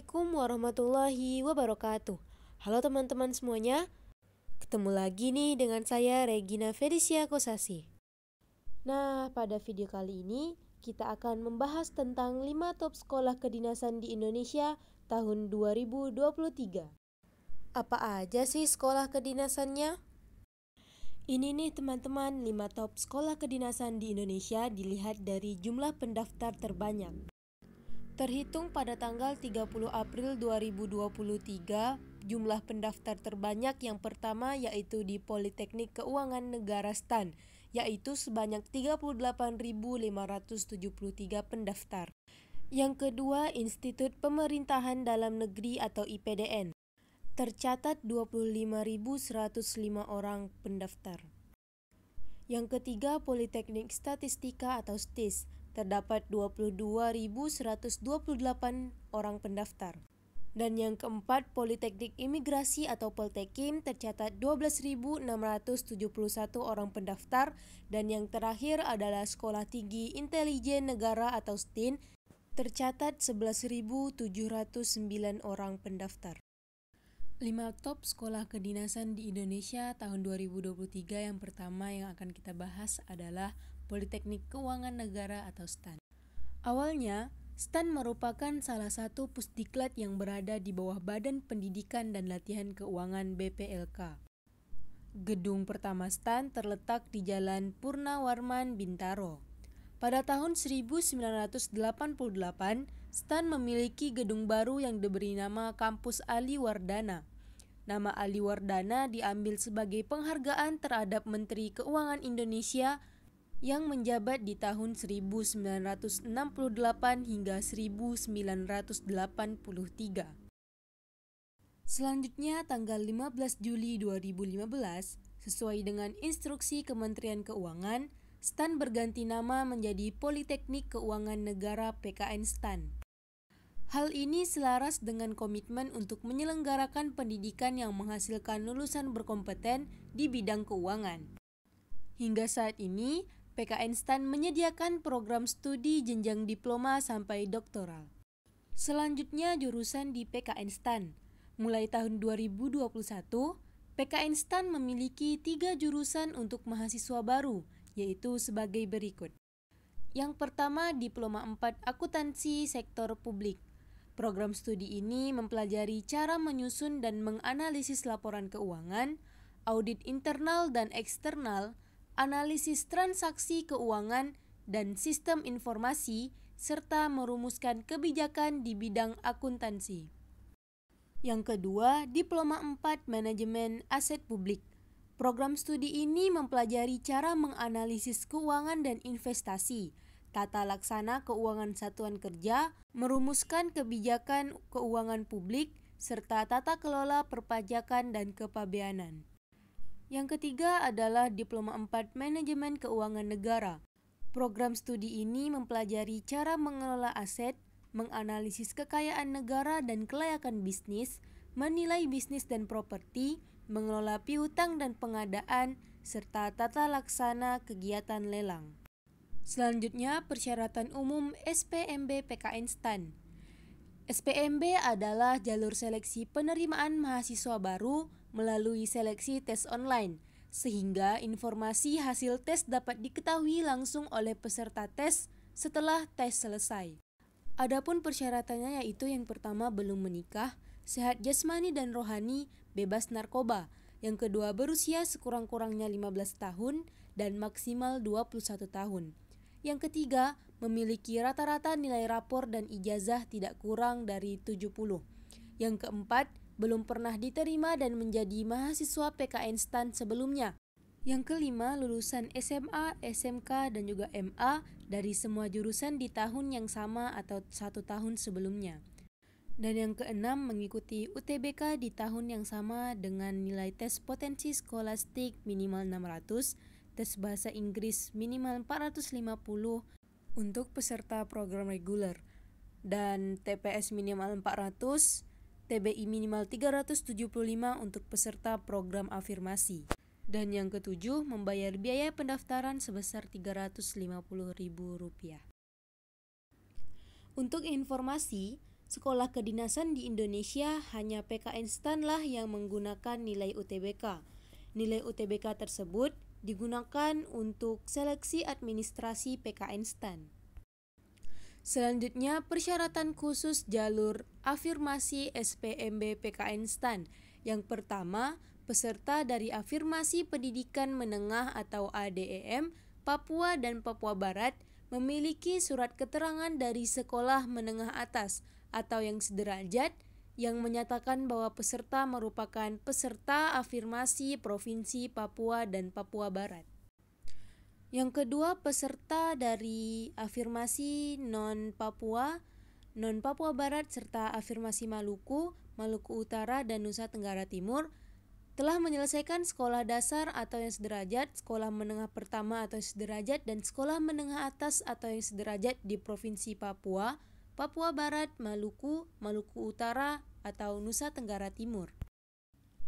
Assalamualaikum warahmatullahi wabarakatuh. Halo teman-teman semuanya. Ketemu lagi nih dengan saya Regina Felicia Kosasi. Nah, pada video kali ini kita akan membahas tentang 5 top sekolah kedinasan di Indonesia tahun 2023. Apa aja sih sekolah kedinasannya? Ini nih teman-teman, 5 top sekolah kedinasan di Indonesia dilihat dari jumlah pendaftar terbanyak. Terhitung pada tanggal 30 April 2023, jumlah pendaftar terbanyak yang pertama yaitu di Politeknik Keuangan Negara STAN, yaitu sebanyak 38.573 pendaftar. Yang kedua, Institut Pemerintahan Dalam Negeri atau IPDN. Tercatat 25.105 orang pendaftar. Yang ketiga, Politeknik Statistika atau STIS. Terdapat 22.128 orang pendaftar. Dan yang keempat, Politeknik Imigrasi atau Poltekim tercatat 12.671 orang pendaftar. Dan yang terakhir adalah Sekolah Tinggi Intelijen Negara atau STIN, tercatat 11.709 orang pendaftar. 5 top sekolah kedinasan di Indonesia tahun 2023 yang pertama yang akan kita bahas adalah Politeknik Keuangan Negara atau STAN. Awalnya, STAN merupakan salah satu pusdiklat yang berada di bawah Badan Pendidikan dan Latihan Keuangan BPLK. Gedung pertama STAN terletak di Jalan Purnawarman, Bintaro. Pada tahun 1988, STAN memiliki gedung baru yang diberi nama Kampus Ali Wardana. Nama Ali Wardana diambil sebagai penghargaan terhadap Menteri Keuangan Indonesia yang menjabat di tahun 1968 hingga 1983. Selanjutnya, tanggal 15 Juli 2015, sesuai dengan instruksi Kementerian Keuangan, STAN berganti nama menjadi Politeknik Keuangan Negara PKN STAN. Hal ini selaras dengan komitmen untuk menyelenggarakan pendidikan yang menghasilkan lulusan berkompeten di bidang keuangan. Hingga saat ini, PKN STAN menyediakan program studi jenjang diploma sampai doktoral. Selanjutnya, jurusan di PKN STAN. Mulai tahun 2021, PKN STAN memiliki 3 jurusan untuk mahasiswa baru, yaitu sebagai berikut. Yang pertama, Diploma 4 Akuntansi Sektor Publik. Program studi ini mempelajari cara menyusun dan menganalisis laporan keuangan, audit internal dan eksternal, analisis transaksi keuangan dan sistem informasi, serta merumuskan kebijakan di bidang akuntansi. Yang kedua, Diploma 4 Manajemen Aset Publik. Program studi ini mempelajari cara menganalisis keuangan dan investasi, tata laksana keuangan satuan kerja, merumuskan kebijakan keuangan publik, serta tata kelola perpajakan dan kepabeanan. Yang ketiga adalah Diploma 4 Manajemen Keuangan Negara. Program studi ini mempelajari cara mengelola aset, menganalisis kekayaan negara dan kelayakan bisnis, menilai bisnis dan properti, mengelola piutang dan pengadaan, serta tata laksana kegiatan lelang. Selanjutnya, persyaratan umum SPMB PKN STAN. SPMB adalah jalur seleksi penerimaan mahasiswa baru melalui seleksi tes online, sehingga informasi hasil tes dapat diketahui langsung oleh peserta tes setelah tes selesai. Adapun persyaratannya yaitu yang pertama belum menikah, sehat jasmani dan rohani, bebas narkoba. Yang kedua berusia sekurang-kurangnya 15 tahun dan maksimal 21 tahun. Yang ketiga, memiliki rata-rata nilai rapor dan ijazah tidak kurang dari 70. Yang keempat, belum pernah diterima dan menjadi mahasiswa PKN STAN sebelumnya. Yang kelima, lulusan SMA, SMK, dan juga MA dari semua jurusan di tahun yang sama atau 1 tahun sebelumnya. Dan yang keenam, mengikuti UTBK di tahun yang sama dengan nilai tes potensi skolastik minimal 600, tes bahasa Inggris minimal 450 untuk peserta program reguler, dan TPS minimal 400, TBI minimal 375 untuk peserta program afirmasi. Dan yang ketujuh, membayar biaya pendaftaran sebesar Rp350.000. Untuk informasi, sekolah kedinasan di Indonesia hanya PKN STAN lah yang menggunakan nilai UTBK. Nilai UTBK tersebut digunakan untuk seleksi administrasi PKN STAN. Selanjutnya, persyaratan khusus jalur afirmasi SPMB PKN STAN. Yang pertama, peserta dari afirmasi pendidikan menengah atau ADEM, Papua dan Papua Barat memiliki surat keterangan dari sekolah menengah atas atau yang sederajat yang menyatakan bahwa peserta merupakan peserta afirmasi Provinsi Papua dan Papua Barat. Yang kedua, peserta dari afirmasi non-Papua Barat serta afirmasi Maluku, Maluku Utara dan Nusa Tenggara Timur telah menyelesaikan sekolah dasar atau yang sederajat, sekolah menengah pertama atau yang sederajat, dan sekolah menengah atas atau yang sederajat di Provinsi Papua, Papua Barat, Maluku, Maluku Utara, atau Nusa Tenggara Timur.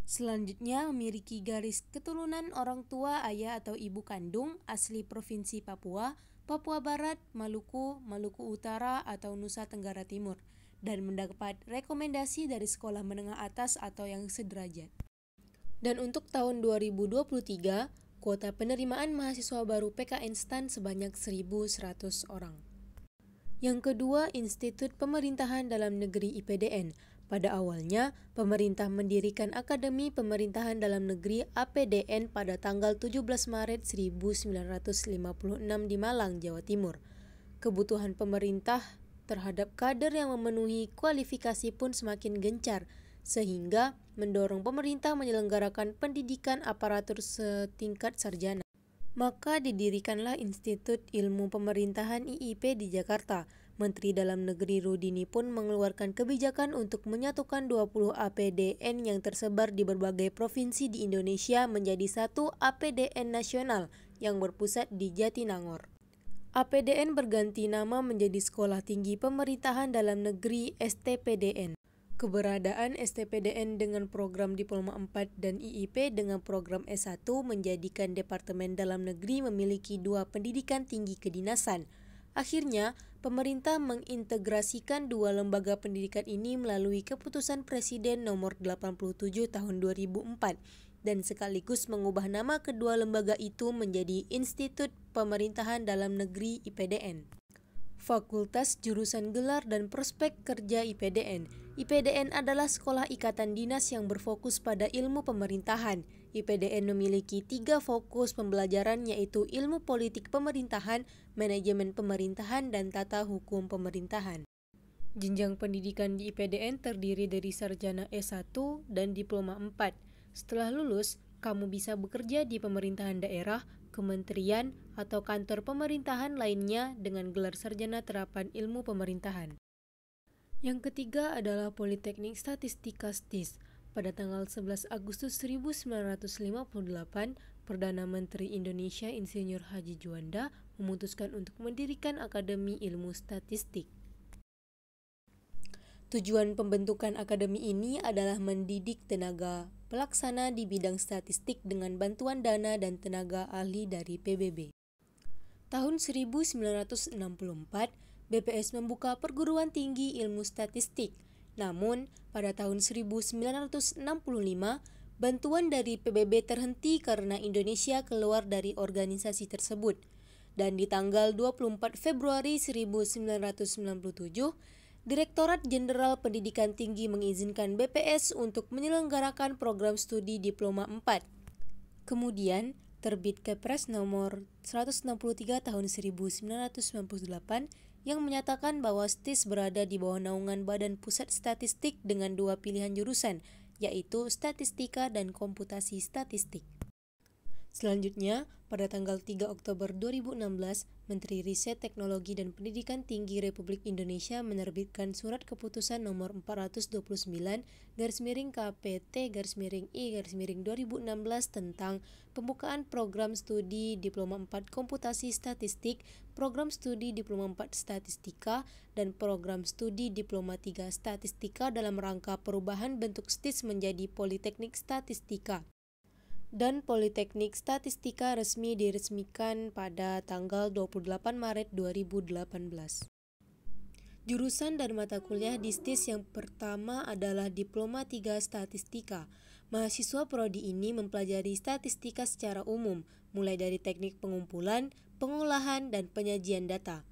Selanjutnya, memiliki garis keturunan orang tua ayah atau ibu kandung asli Provinsi Papua, Papua Barat, Maluku, Maluku Utara, atau Nusa Tenggara Timur, dan mendapat rekomendasi dari sekolah menengah atas atau yang sederajat. Dan untuk tahun 2023, kuota penerimaan mahasiswa baru PKN STAN sebanyak 1.100 orang. Yang kedua, Institut Pemerintahan Dalam Negeri IPDN. Pada awalnya, pemerintah mendirikan Akademi Pemerintahan Dalam Negeri APDN pada tanggal 17 Maret 1956 di Malang, Jawa Timur. Kebutuhan pemerintah terhadap kader yang memenuhi kualifikasi pun semakin gencar, sehingga mendorong pemerintah menyelenggarakan pendidikan aparatur setingkat sarjana. Maka didirikanlah Institut Ilmu Pemerintahan IIP di Jakarta. Menteri Dalam Negeri Rudini pun mengeluarkan kebijakan untuk menyatukan 20 APDN yang tersebar di berbagai provinsi di Indonesia menjadi satu APDN nasional yang berpusat di Jatinangor. APDN berganti nama menjadi Sekolah Tinggi Pemerintahan Dalam Negeri STPDN. Keberadaan STPDN dengan program Diploma 4 dan IIP dengan program S1 menjadikan Departemen Dalam Negeri memiliki dua pendidikan tinggi kedinasan. Akhirnya, pemerintah mengintegrasikan dua lembaga pendidikan ini melalui Keputusan Presiden Nomor 87 Tahun 2004 dan sekaligus mengubah nama kedua lembaga itu menjadi Institut Pemerintahan Dalam Negeri IPDN. Fakultas Jurusan Gelar dan Prospek Kerja IPDN. IPDN adalah sekolah ikatan dinas yang berfokus pada ilmu pemerintahan. IPDN memiliki 3 fokus pembelajaran yaitu ilmu politik pemerintahan, manajemen pemerintahan, dan tata hukum pemerintahan. Jenjang pendidikan di IPDN terdiri dari sarjana S1 dan diploma 4. Setelah lulus, kamu bisa bekerja di pemerintahan daerah, kementerian, atau kantor pemerintahan lainnya dengan gelar sarjana terapan ilmu pemerintahan. Yang ketiga adalah Politeknik Statistika STIS. Pada tanggal 11 Agustus 1958, Perdana Menteri Indonesia Insinyur Haji Juanda memutuskan untuk mendirikan Akademi Ilmu Statistik. Tujuan pembentukan akademi ini adalah mendidik tenaga pelaksana di bidang statistik dengan bantuan dana dan tenaga ahli dari PBB. Tahun 1964, BPS membuka perguruan tinggi ilmu statistik. Namun, pada tahun 1965, bantuan dari PBB terhenti karena Indonesia keluar dari organisasi tersebut. Dan di tanggal 24 Februari 1997, Direktorat Jenderal Pendidikan Tinggi mengizinkan BPS untuk menyelenggarakan program studi Diploma 4. Kemudian, terbit Kepres nomor 163 tahun 1998 yang menyatakan bahwa STIS berada di bawah naungan Badan Pusat Statistik dengan dua pilihan jurusan, yaitu Statistika dan Komputasi Statistik. Selanjutnya, pada tanggal 3 Oktober 2016, Menteri Riset, Teknologi dan Pendidikan Tinggi Republik Indonesia menerbitkan Surat Keputusan Nomor 429/KPT/I/2016 tentang pembukaan program studi Diploma 4 Komputasi Statistik, program studi Diploma 4 Statistika, dan program studi Diploma 3 Statistika dalam rangka perubahan bentuk STIS menjadi Politeknik Statistika. Dan Politeknik Statistika resmi diresmikan pada tanggal 28 Maret 2018. Jurusan dan mata kuliah di STIS yang pertama adalah Diploma 3 Statistika. Mahasiswa prodi ini mempelajari statistika secara umum, mulai dari teknik pengumpulan, pengolahan, dan penyajian data.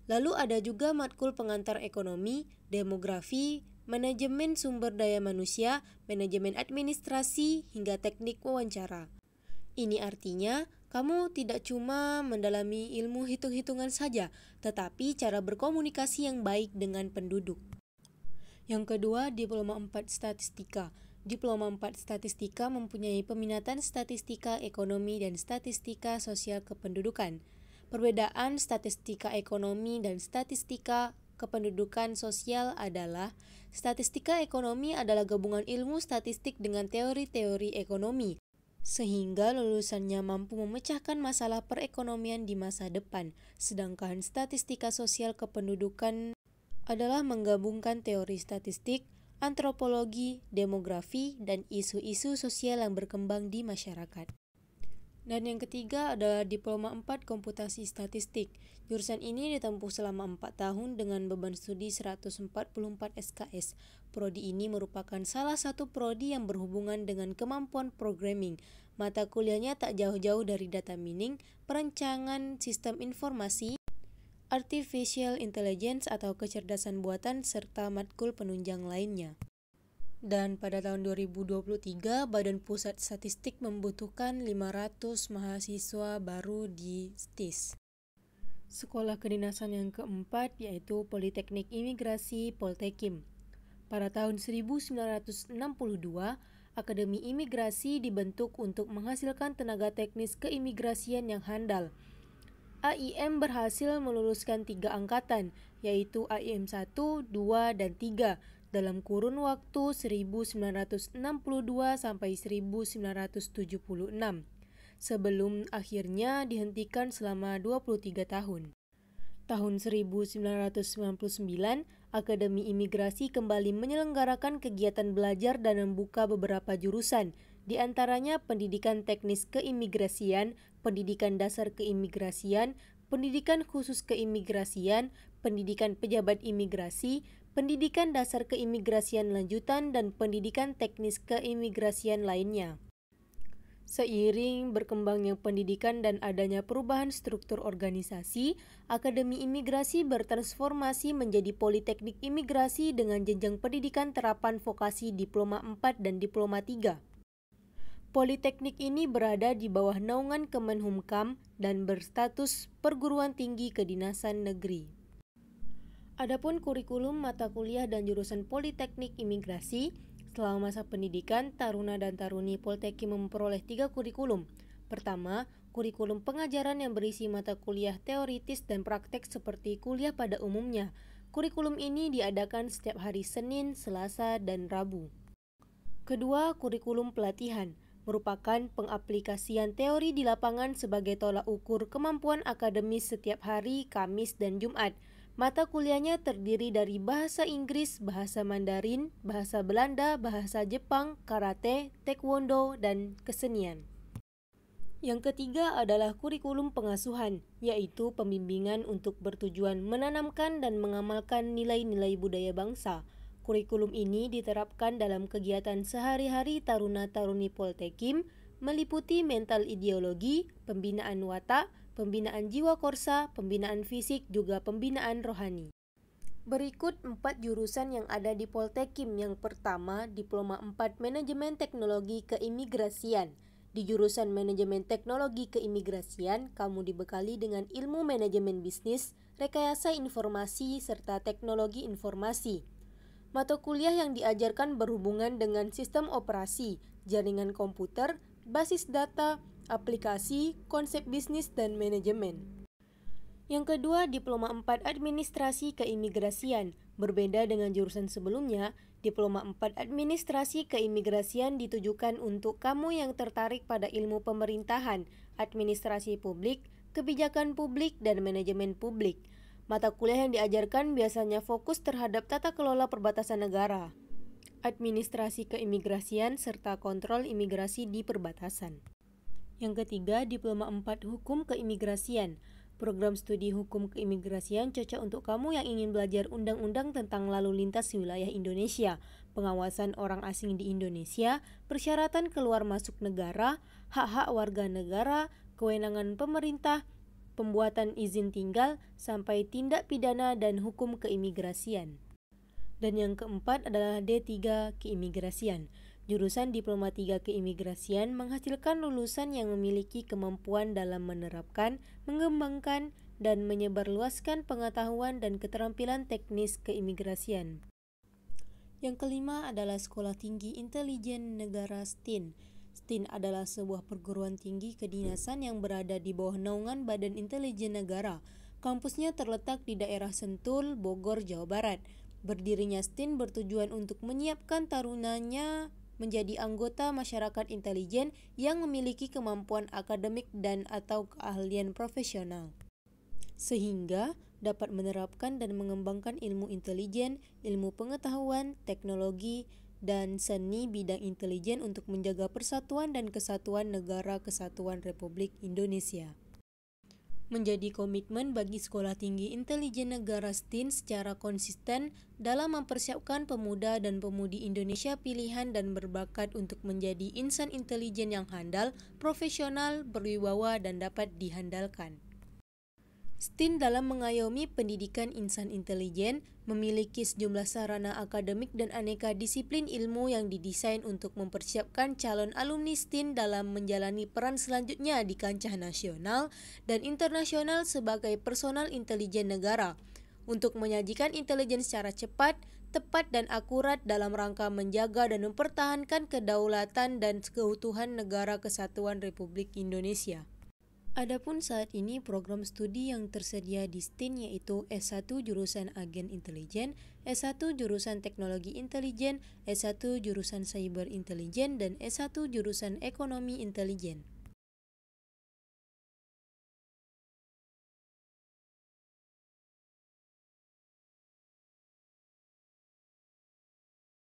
Lalu ada juga matkul pengantar ekonomi, demografi, manajemen sumber daya manusia, manajemen administrasi, hingga teknik wawancara. Ini artinya kamu tidak cuma mendalami ilmu hitung-hitungan saja, tetapi cara berkomunikasi yang baik dengan penduduk. Yang kedua, Diploma 4 Statistika. Diploma 4 Statistika mempunyai peminatan statistika ekonomi dan statistika sosial kependudukan. Perbedaan statistika ekonomi dan statistika kependudukan sosial adalah statistika ekonomi adalah gabungan ilmu statistik dengan teori-teori ekonomi, sehingga lulusannya mampu memecahkan masalah perekonomian di masa depan. Sedangkan statistika sosial kependudukan adalah menggabungkan teori statistik, antropologi, demografi, dan isu-isu sosial yang berkembang di masyarakat. Dan yang ketiga adalah Diploma 4 Komputasi Statistik. Jurusan ini ditempuh selama 4 tahun dengan beban studi 144 SKS. Prodi ini merupakan salah satu prodi yang berhubungan dengan kemampuan programming. Mata kuliahnya tak jauh-jauh dari data mining, perancangan sistem informasi, artificial intelligence atau kecerdasan buatan, serta matkul penunjang lainnya. Dan pada tahun 2023, Badan Pusat Statistik membutuhkan 500 mahasiswa baru di STIS. Sekolah kedinasan yang keempat yaitu Politeknik Imigrasi Poltekim. Pada tahun 1962, Akademi Imigrasi dibentuk untuk menghasilkan tenaga teknis keimigrasian yang handal. AIM berhasil meluluskan 3 angkatan, yaitu AIM 1, 2, dan 3, dalam kurun waktu 1962 sampai 1976, sebelum akhirnya dihentikan selama 23 tahun. Tahun 1999, Akademi Imigrasi kembali menyelenggarakan kegiatan belajar dan membuka beberapa jurusan, di antaranya pendidikan teknis keimigrasian, pendidikan dasar keimigrasian, pendidikan khusus keimigrasian, pendidikan pejabat imigrasi, pendidikan dasar keimigrasian lanjutan, dan pendidikan teknis keimigrasian lainnya. Seiring berkembangnya pendidikan dan adanya perubahan struktur organisasi, Akademi Imigrasi bertransformasi menjadi Politeknik Imigrasi dengan jenjang pendidikan terapan vokasi Diploma 4 dan Diploma 3. Politeknik ini berada di bawah naungan Kemenhumkam dan berstatus perguruan tinggi kedinasan negeri. Adapun kurikulum mata kuliah dan jurusan Politeknik Imigrasi, selama masa pendidikan, taruna dan taruni Poltekim memperoleh 3 kurikulum. Pertama, kurikulum pengajaran yang berisi mata kuliah teoritis dan praktek seperti kuliah pada umumnya. Kurikulum ini diadakan setiap hari Senin, Selasa, dan Rabu. Kedua, kurikulum pelatihan merupakan pengaplikasian teori di lapangan sebagai tolak ukur kemampuan akademis setiap hari Kamis dan Jumat. Mata kuliahnya terdiri dari bahasa Inggris, bahasa Mandarin, bahasa Belanda, bahasa Jepang, karate, taekwondo, dan kesenian. Yang ketiga adalah kurikulum pengasuhan, yaitu pembimbingan untuk bertujuan menanamkan dan mengamalkan nilai-nilai budaya bangsa. Kurikulum ini diterapkan dalam kegiatan sehari-hari taruna-taruni Poltekim, meliputi mental ideologi, pembinaan watak, pembinaan jiwa korsa, pembinaan fisik, juga pembinaan rohani. Berikut 4 jurusan yang ada di Poltekim. Yang pertama, Diploma 4 Manajemen Teknologi Keimigrasian. Di jurusan Manajemen Teknologi Keimigrasian, kamu dibekali dengan ilmu manajemen bisnis, rekayasa informasi, serta teknologi informasi. Mata kuliah yang diajarkan berhubungan dengan sistem operasi, jaringan komputer, basis data, aplikasi, konsep bisnis, dan manajemen. Yang kedua, Diploma 4 Administrasi Keimigrasian. Berbeda dengan jurusan sebelumnya, Diploma 4 Administrasi Keimigrasian ditujukan untuk kamu yang tertarik pada ilmu pemerintahan, administrasi publik, kebijakan publik, dan manajemen publik. Mata kuliah yang diajarkan biasanya fokus terhadap tata kelola perbatasan negara, administrasi keimigrasian, serta kontrol imigrasi di perbatasan. Yang ketiga, Diploma 4 Hukum Keimigrasian. Program studi hukum keimigrasian cocok untuk kamu yang ingin belajar undang-undang tentang lalu lintas wilayah Indonesia, pengawasan orang asing di Indonesia, persyaratan keluar masuk negara, hak-hak warga negara, kewenangan pemerintah, pembuatan izin tinggal, sampai tindak pidana dan hukum keimigrasian. Dan yang keempat adalah D3 Keimigrasian. Jurusan Diploma 3 Keimigrasian menghasilkan lulusan yang memiliki kemampuan dalam menerapkan, mengembangkan, dan menyebarluaskan pengetahuan dan keterampilan teknis keimigrasian. Yang kelima adalah Sekolah Tinggi Intelijen Negara STIN. STIN adalah sebuah perguruan tinggi kedinasan yang berada di bawah naungan Badan Intelijen Negara. Kampusnya terletak di daerah Sentul, Bogor, Jawa Barat. Berdirinya STIN bertujuan untuk menyiapkan tarunanya menjadi anggota masyarakat intelijen yang memiliki kemampuan akademik dan atau keahlian profesional, sehingga dapat menerapkan dan mengembangkan ilmu intelijen, ilmu pengetahuan, teknologi, dan seni bidang intelijen untuk menjaga persatuan dan kesatuan Negara Kesatuan Republik Indonesia. Menjadi komitmen bagi Sekolah Tinggi Intelijen Negara STIN secara konsisten dalam mempersiapkan pemuda dan pemudi Indonesia pilihan dan berbakat untuk menjadi insan intelijen yang handal, profesional, berwibawa, dan dapat dihandalkan. STIN dalam mengayomi pendidikan insan intelijen memiliki sejumlah sarana akademik dan aneka disiplin ilmu yang didesain untuk mempersiapkan calon alumni STIN dalam menjalani peran selanjutnya di kancah nasional dan internasional sebagai personal intelijen negara untuk menyajikan intelijen secara cepat, tepat, dan akurat dalam rangka menjaga dan mempertahankan kedaulatan dan keutuhan Negara Kesatuan Republik Indonesia. Adapun saat ini program studi yang tersedia di STIN yaitu S1 jurusan Agen Intelijen, S1 jurusan Teknologi Intelijen, S1 jurusan Cyber Intelijen, dan S1 jurusan Ekonomi Intelijen.